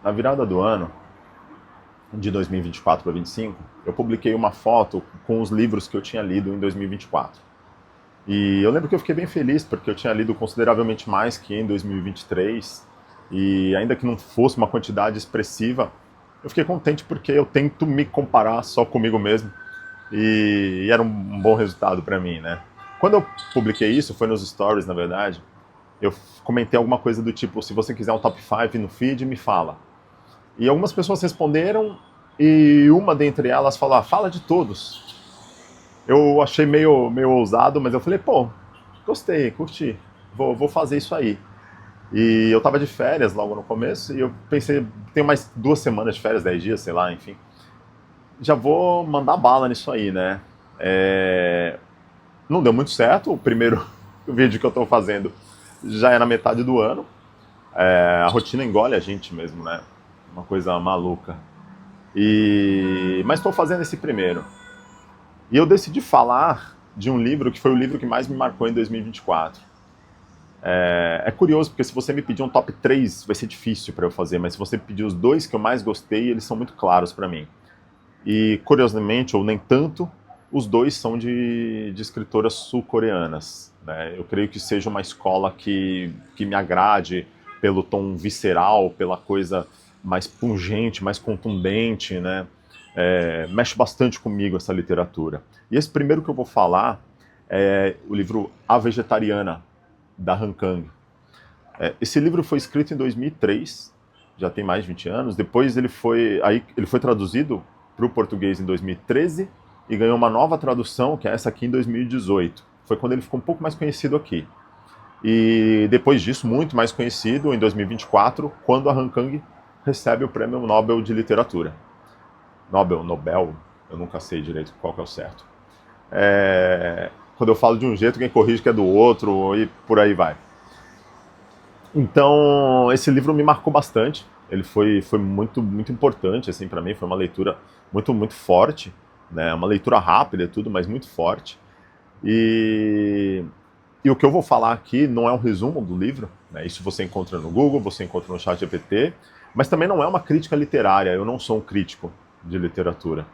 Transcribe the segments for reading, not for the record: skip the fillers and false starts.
Na virada do ano, de 2024 para 25, eu publiquei uma foto com os livros que eu tinha lido em 2024. E eu lembro que eu fiquei bem feliz, porque eu tinha lido consideravelmente mais que em 2023, e ainda que não fosse uma quantidade expressiva, eu fiquei contente porque eu tento me comparar só comigo mesmo, e era um bom resultado para mim, né? Quando eu publiquei isso, foi nos stories, na verdade, eu comentei alguma coisa do tipo, se você quiser um top 5 no feed, me fala. E algumas pessoas responderam, e uma dentre elas falou, ah, fala de todos. Eu achei meio ousado, mas eu falei, pô, gostei, curti, vou fazer isso aí. E eu tava de férias logo no começo, e eu pensei, tenho mais 2 semanas de férias, 10 dias, sei lá, enfim. Já vou mandar bala nisso aí, né? Não deu muito certo, o primeiro vídeo que eu tô fazendo já é na metade do ano. A rotina engole a gente mesmo, né? Uma coisa maluca. Mas estou fazendo esse primeiro. E eu decidi falar de um livro que foi o livro que mais me marcou em 2024. É curioso, porque se você me pedir um top 3 vai ser difícil para eu fazer, mas se você pedir os dois que eu mais gostei, eles são muito claros para mim. E, curiosamente, ou nem tanto, os dois são de escritoras sul-coreanas. Né? Eu creio que seja uma escola que me agrade pelo tom visceral, pela coisa mais pungente, mais contundente, né? Mexe bastante comigo essa literatura. E esse primeiro que eu vou falar é o livro A Vegetariana, da Han Kang. Esse livro foi escrito em 2003, já tem mais de 20 anos. Depois ele foi traduzido para o português em 2013 e ganhou uma nova tradução, que é essa aqui em 2018. Foi quando ele ficou um pouco mais conhecido aqui. E depois disso, muito mais conhecido em 2024, quando a Han Kang recebe o Prêmio Nobel de Literatura. Nobel, eu nunca sei direito qual que é o certo. Quando eu falo de um jeito, quem corrige que é do outro e por aí vai. Então, esse livro me marcou bastante. Ele foi muito importante assim para mim. Foi uma leitura muito forte, né? Uma leitura rápida e tudo, mas muito forte. E, e o que eu vou falar aqui não é um resumo do livro, né? Isso você encontra no Google, você encontra no ChatGPT, mas também não é uma crítica literária. Eu não sou um crítico de literatura.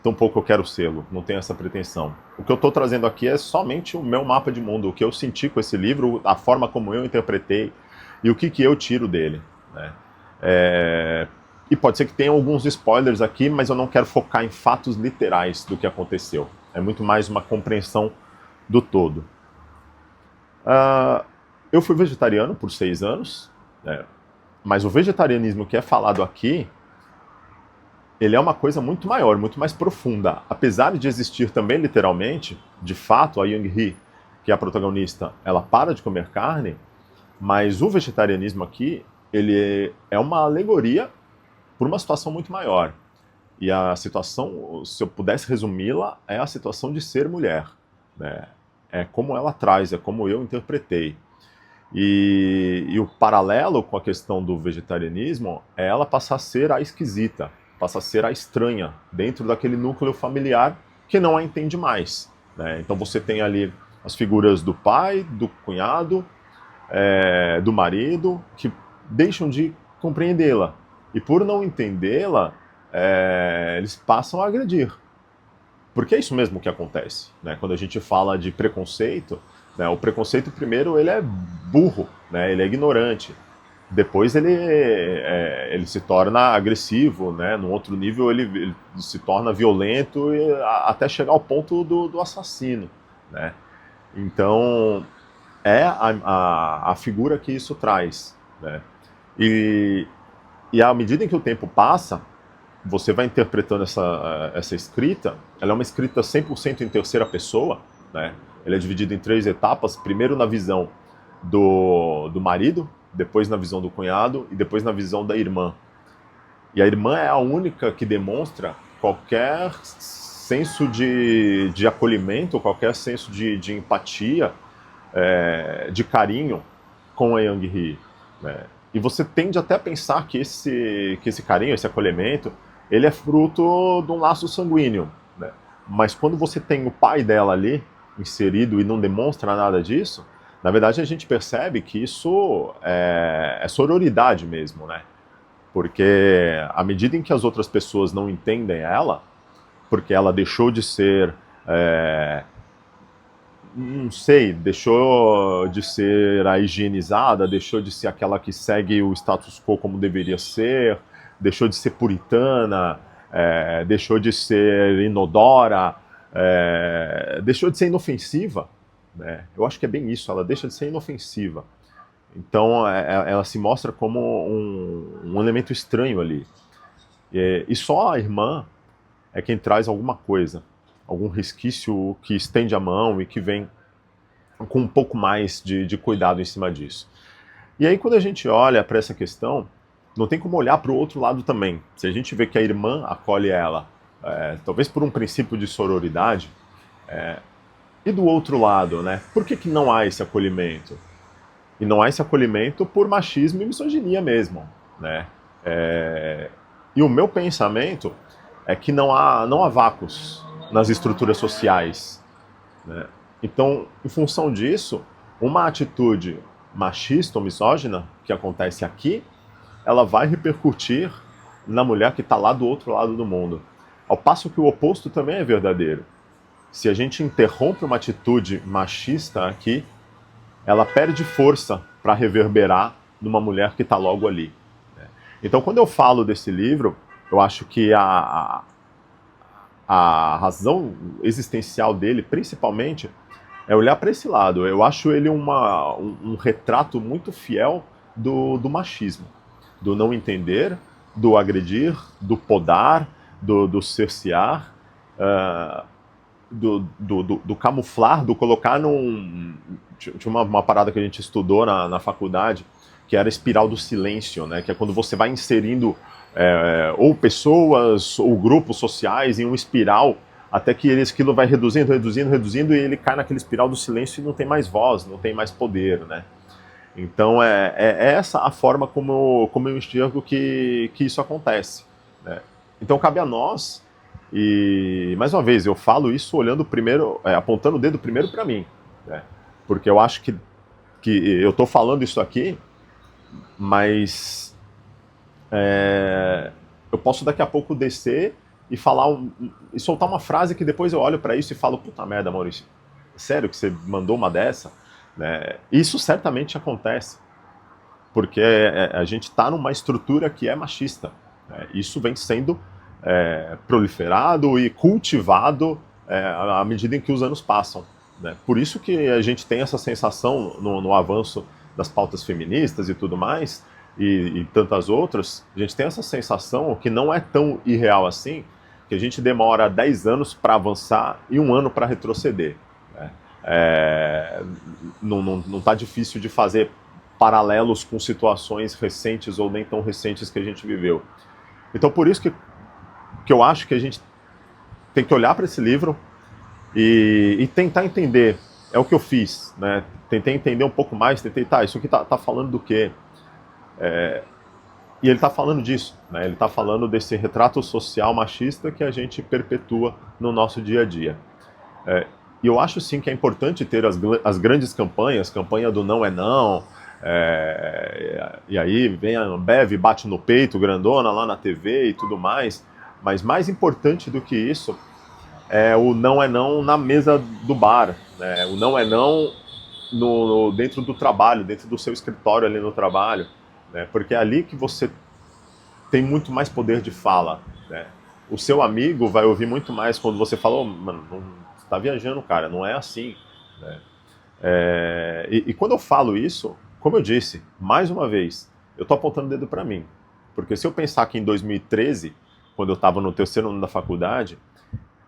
Tampouco eu quero sê-lo, não tenho essa pretensão. O que eu estou trazendo aqui é somente o meu mapa de mundo, o que eu senti com esse livro, a forma como eu interpretei e o que eu tiro dele. Né? E pode ser que tenha alguns spoilers aqui, mas eu não quero focar em fatos literais do que aconteceu. É muito mais uma compreensão do todo. Eu fui vegetariano por 6 anos, né? Mas o vegetarianismo que é falado aqui ele é uma coisa muito maior, muito mais profunda. Apesar de existir também literalmente, de fato, a Young-hee, que é a protagonista, ela para de comer carne, mas o vegetarianismo aqui, ele é uma alegoria por uma situação muito maior. E a situação, se eu pudesse resumi-la, é a situação de ser mulher. Né? É como ela traz, é como eu interpretei. E o paralelo com a questão do vegetarianismo é ela passar a ser a esquisita, passa a ser a estranha dentro daquele núcleo familiar que não a entende mais. Né? Então você tem ali as figuras do pai, do cunhado, do marido, que deixam de compreendê-la. E por não entendê-la, eles passam a agredir. Porque é isso mesmo que acontece. Né? Quando a gente fala de preconceito, né, o preconceito primeiro ele é burro, né? Ele é ignorante. Depois ele se torna agressivo, né? No outro nível ele se torna violento até chegar ao ponto do assassino, né? Então é a figura que isso traz, né? E, e à medida em que o tempo passa, você vai interpretando essa escrita, ela é uma escrita 100% em terceira pessoa, né? Ela é dividida em 3 etapas, primeiro na visão do marido, depois na visão do cunhado e depois na visão da irmã. E a irmã é a única que demonstra qualquer senso de acolhimento, qualquer senso de empatia, de carinho com a Young-hee. Né? E você tende até a pensar que esse carinho, esse acolhimento, ele é fruto de um laço sanguíneo. Né? Mas quando você tem o pai dela ali, inserido e não demonstra nada disso, na verdade a gente percebe que isso é sororidade mesmo, né? Porque à medida em que as outras pessoas não entendem ela, porque ela deixou de ser, não sei, deixou de ser a higienizada, deixou de ser aquela que segue o status quo como deveria ser, deixou de ser puritana, deixou de ser inodora, deixou de ser inofensiva, né? Eu acho que é bem isso, ela deixa de ser inofensiva. Então ela se mostra como um elemento estranho ali. E só a irmã é quem traz alguma coisa, algum resquício que estende a mão e que vem com um pouco mais de cuidado em cima disso. E aí, quando a gente olha para essa questão, não tem como olhar para o outro lado também. Se a gente vê que a irmã acolhe ela, talvez por um princípio de sororidade, e do outro lado, né? Por que não há esse acolhimento? E não há esse acolhimento por machismo e misoginia mesmo, né? E o meu pensamento é que não há vácuos nas estruturas sociais, né? Então, em função disso, uma atitude machista ou misógina que acontece aqui, ela vai repercutir na mulher que está lá do outro lado do mundo. Ao passo que o oposto também é verdadeiro. Se a gente interrompe uma atitude machista aqui, ela perde força para reverberar numa mulher que está logo ali. Então, quando eu falo desse livro, eu acho que a razão existencial dele, principalmente, é olhar para esse lado. Eu acho ele um retrato muito fiel do machismo, do não entender, do agredir, do podar, do cercear, do camuflar, do colocar num... Tinha uma parada que a gente estudou na faculdade, que era a espiral do silêncio, né? Que é quando você vai inserindo ou pessoas ou grupos sociais em uma espiral, até que aquilo vai reduzindo, reduzindo, reduzindo, e ele cai naquele espiral do silêncio e não tem mais voz, não tem mais poder, né? Então é essa a forma como eu enxergo que isso acontece, né? Então cabe a nós, e mais uma vez eu falo isso olhando primeiro, apontando o dedo primeiro para mim, né? Porque eu acho que eu estou falando isso aqui, mas eu posso daqui a pouco descer e falar e soltar uma frase que depois eu olho para isso e falo, puta merda, Maurício, sério que você mandou uma dessa? Né? Isso certamente acontece, porque a gente está numa estrutura que é machista, né? Isso vem sendo proliferado e cultivado à medida em que os anos passam, né? Por isso que a gente tem essa sensação no avanço das pautas feministas e tudo mais, e tantas outras, a gente tem essa sensação que não é tão irreal assim, que a gente demora 10 anos para avançar e 1 ano para retroceder, né? Não está difícil de fazer paralelos com situações recentes ou nem tão recentes que a gente viveu. Então por isso que eu acho que a gente tem que olhar para esse livro e tentar entender. É o que eu fiz, né? Tentei entender um pouco mais, tentei, isso aqui tá falando do quê? E ele está falando disso, né? Ele está falando desse retrato social machista que a gente perpetua no nosso dia a dia. E eu acho sim que é importante ter as grandes campanhas, campanha do não é não, e aí vem a Ambev, bate no peito, grandona lá na TV e tudo mais, mas mais importante do que isso é o não é não na mesa do bar, né? O não é não dentro do trabalho, dentro do seu escritório ali no trabalho, né? Porque é ali que você tem muito mais poder de fala, né? O seu amigo vai ouvir muito mais quando você fala, oh, mano, você tá viajando, cara, não é assim, né? E quando eu falo isso, como eu disse, mais uma vez, eu tô apontando o dedo para mim, porque se eu pensar que em 2013, quando eu estava no terceiro ano da faculdade,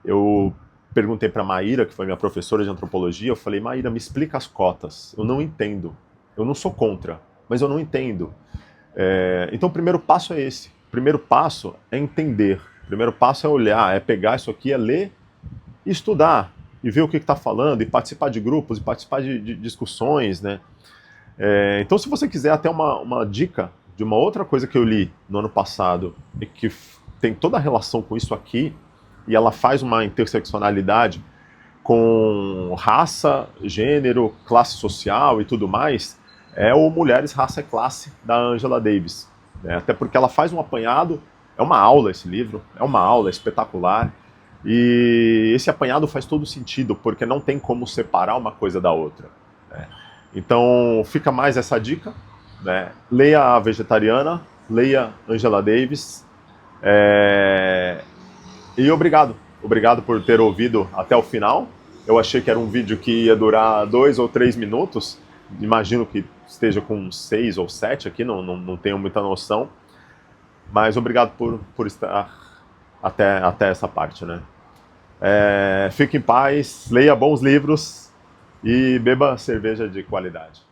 eu perguntei para Maíra, que foi minha professora de antropologia, eu falei, Maíra, me explica as cotas, eu não entendo, eu não sou contra, mas eu não entendo. Então o primeiro passo é esse, o primeiro passo é entender, o primeiro passo é olhar, é pegar isso aqui, é ler e estudar, e ver o que está falando, e participar de grupos, e participar de discussões, né? Então se você quiser até uma dica de uma outra coisa que eu li no ano passado, e que tem toda a relação com isso aqui, e ela faz uma interseccionalidade com raça, gênero, classe social e tudo mais, é o Mulheres, Raça e Classe, da Angela Davis. Né? Até porque ela faz um apanhado, é uma aula esse livro, é uma aula espetacular, e esse apanhado faz todo sentido, porque não tem como separar uma coisa da outra. Né? Então fica mais essa dica, né? Leia A Vegetariana, leia Angela Davis, e obrigado por ter ouvido até o final. Eu achei que era um vídeo que ia durar 2 ou 3 minutos, imagino que esteja com 6 ou 7 aqui, não tenho muita noção, mas obrigado por estar até essa parte, né? Fique em paz, leia bons livros e beba cerveja de qualidade.